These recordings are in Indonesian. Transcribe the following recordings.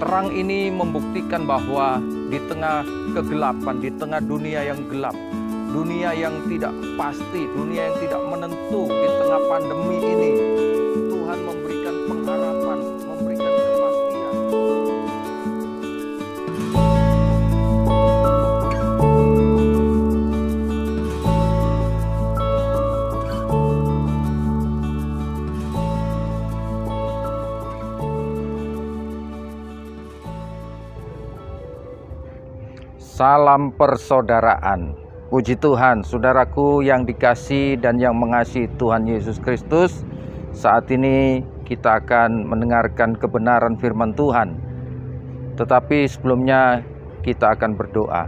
Terang ini membuktikan bahwa di tengah kegelapan, di tengah dunia yang gelap, dunia yang tidak pasti, dunia yang tidak menentu, di tengah pandemi ini, Tuhan memberikan pengharapan, memberikan kepastian. Salam persaudaraan. Puji Tuhan, saudaraku yang dikasihi dan yang mengasihi Tuhan Yesus Kristus. Saat ini kita akan mendengarkan kebenaran firman Tuhan. Tetapi sebelumnya kita akan berdoa.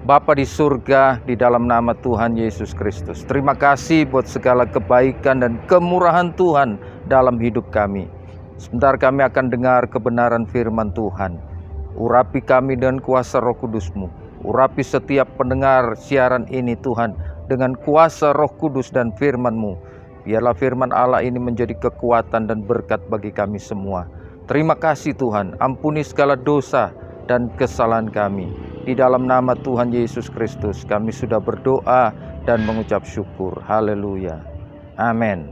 Bapa di surga, di dalam nama Tuhan Yesus Kristus, terima kasih buat segala kebaikan dan kemurahan Tuhan dalam hidup kami. Sebentar kami akan dengar kebenaran firman Tuhan. Urapi kami dengan kuasa Roh Kudus-Mu. Urapi setiap pendengar siaran ini Tuhan dengan kuasa Roh Kudus dan firman-Mu. Biarlah firman Allah ini menjadi kekuatan dan berkat bagi kami semua. Terima kasih Tuhan, ampuni segala dosa dan kesalahan kami. Di dalam nama Tuhan Yesus Kristus kami sudah berdoa dan mengucap syukur. Haleluya. Amin.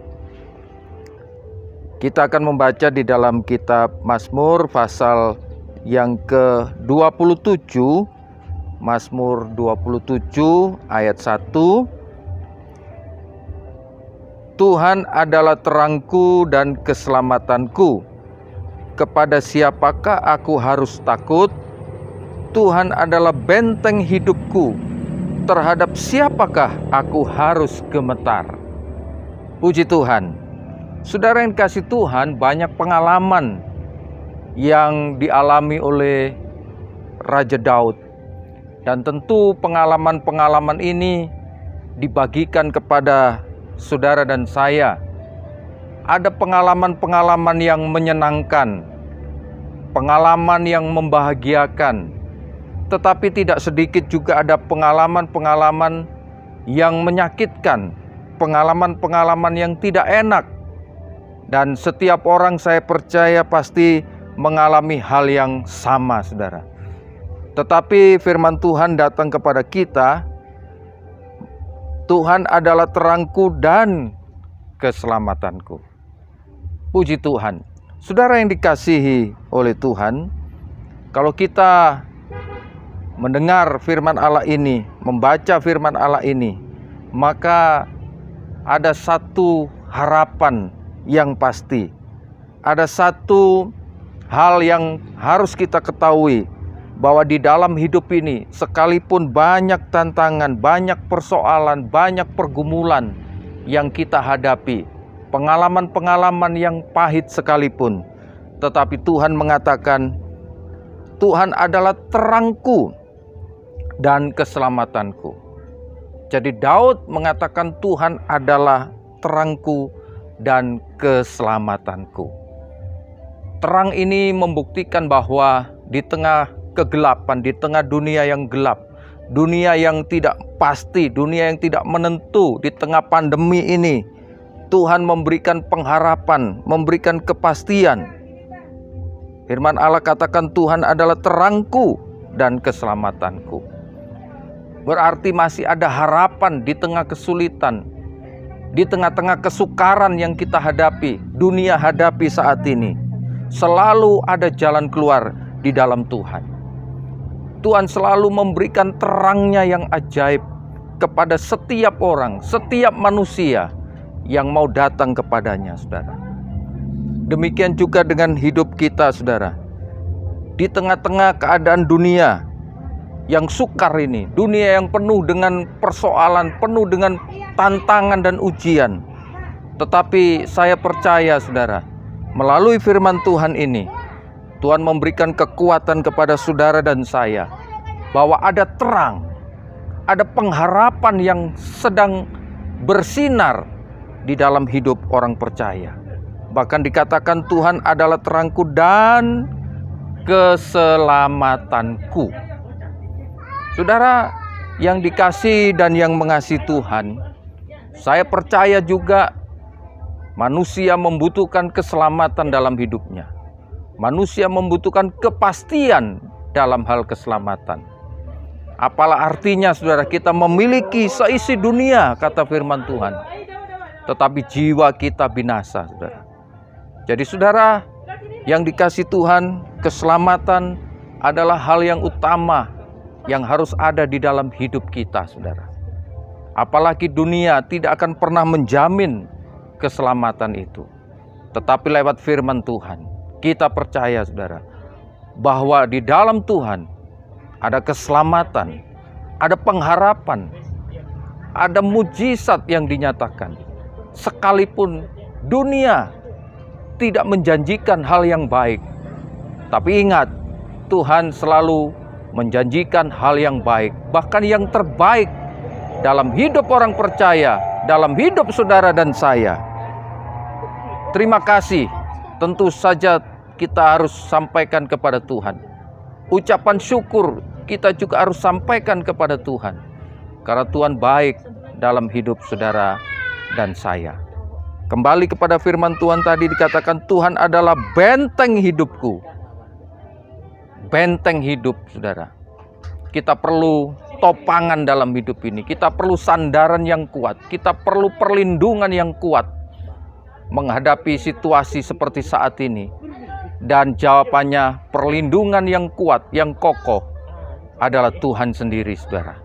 Kita akan membaca di dalam kitab Mazmur pasal yang ke-27, Mazmur 27 ayat 1. Tuhan adalah terangku dan keselamatanku. Kepada siapakah aku harus takut? Tuhan adalah benteng hidupku. Terhadap siapakah aku harus gemetar? Puji Tuhan. Saudara yang kasih Tuhan, banyak pengalaman yang dialami oleh Raja Daud. Dan tentu pengalaman-pengalaman ini dibagikan kepada saudara dan saya. Ada pengalaman-pengalaman yang menyenangkan, pengalaman yang membahagiakan. Tetapi tidak sedikit juga ada pengalaman-pengalaman yang menyakitkan, pengalaman-pengalaman yang tidak enak. Dan setiap orang saya percaya pasti mengalami hal yang sama, saudara. Tetapi firman Tuhan datang kepada kita. Tuhan adalah terangku dan keselamatanku. Puji Tuhan. Saudara yang dikasihi oleh Tuhan, kalau kita mendengar firman Allah ini, membaca firman Allah ini, maka ada satu harapan yang pasti. Ada satu hal yang harus kita ketahui, bahwa di dalam hidup ini, sekalipun banyak tantangan, banyak persoalan, banyak pergumulan yang kita hadapi, pengalaman-pengalaman yang pahit sekalipun, tetapi Tuhan mengatakan, Tuhan adalah terangku dan keselamatanku. Jadi Daud mengatakan Tuhan adalah terangku dan keselamatanku. Terang ini membuktikan bahwa di tengah kegelapan, di tengah dunia yang gelap, dunia yang tidak pasti, dunia yang tidak menentu, di tengah pandemi ini, Tuhan memberikan pengharapan, memberikan kepastian. Firman Allah katakan Tuhan adalah terangku dan keselamatanku. Berarti masih ada harapan di tengah kesulitan, di tengah-tengah kesukaran yang kita hadapi, dunia hadapi saat ini. Selalu ada jalan keluar di dalam Tuhan. Tuhan selalu memberikan terangnya yang ajaib kepada setiap orang, setiap manusia yang mau datang kepadanya, saudara. Demikian juga dengan hidup kita, saudara. Di tengah-tengah keadaan dunia yang sukar ini, dunia yang penuh dengan persoalan, penuh dengan tantangan dan ujian. Tetapi saya percaya, saudara, melalui firman Tuhan ini, Tuhan memberikan kekuatan kepada saudara dan saya, bahwa ada terang, ada pengharapan yang sedang bersinar di dalam hidup orang percaya. Bahkan dikatakan Tuhan adalah terangku dan keselamatanku. Saudara yang dikasihi dan yang mengasihi Tuhan, saya percaya juga manusia membutuhkan keselamatan dalam hidupnya. Manusia membutuhkan kepastian dalam hal keselamatan. Apalah artinya saudara kita memiliki seisi dunia, kata firman Tuhan, tetapi jiwa kita binasa, saudara. Jadi saudara yang dikasih Tuhan, keselamatan adalah hal yang utama yang harus ada di dalam hidup kita, saudara. Apalagi dunia tidak akan pernah menjamin keselamatan itu. Tetapi lewat firman Tuhan, kita percaya saudara, bahwa di dalam Tuhan ada keselamatan, ada pengharapan, ada mujizat yang dinyatakan. Sekalipun dunia tidak menjanjikan hal yang baik, tapi ingat, Tuhan selalu menjanjikan hal yang baik, bahkan yang terbaik dalam hidup orang percaya, dalam hidup saudara dan saya. Terima kasih, tentu saja kita harus sampaikan kepada Tuhan. Ucapan syukur kita juga harus sampaikan kepada Tuhan, karena Tuhan baik dalam hidup saudara dan saya. Kembali kepada firman Tuhan tadi dikatakan Tuhan adalah benteng hidupku. Benteng hidup saudara. Kita perlu topangan dalam hidup ini. Kita perlu sandaran yang kuat. Kita perlu perlindungan yang kuat menghadapi situasi seperti saat ini. Dan jawabannya perlindungan yang kuat, yang kokoh adalah Tuhan sendiri saudara.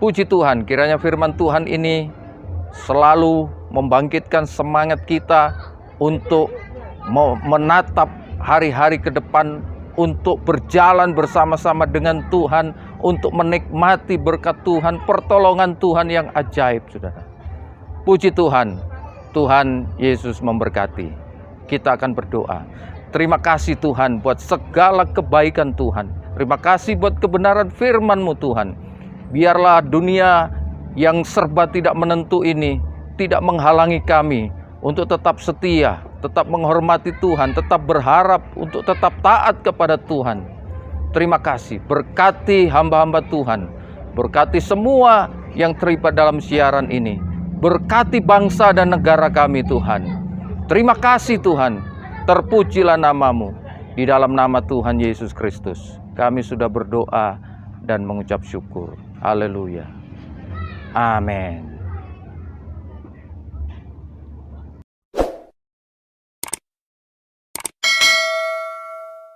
Puji Tuhan, kiranya firman Tuhan ini selalu membangkitkan semangat kita untuk menatap hari-hari ke depan, untuk berjalan bersama-sama dengan Tuhan, untuk menikmati berkat Tuhan, pertolongan Tuhan yang ajaib, saudara. Puji Tuhan, Tuhan Yesus memberkati. Kita akan berdoa. Terima kasih Tuhan buat segala kebaikan Tuhan. Terima kasih buat kebenaran firman-Mu Tuhan. Biarlah dunia yang serba tidak menentu ini tidak menghalangi kami untuk tetap setia, tetap menghormati Tuhan, tetap berharap untuk tetap taat kepada Tuhan. Terima kasih, berkati hamba-hamba Tuhan, berkati semua yang terlibat dalam siaran ini, berkati bangsa dan negara kami Tuhan. Terima kasih Tuhan, terpujilah nama-Mu. Di dalam nama Tuhan Yesus Kristus kami sudah berdoa dan mengucap syukur. Haleluya. Amin.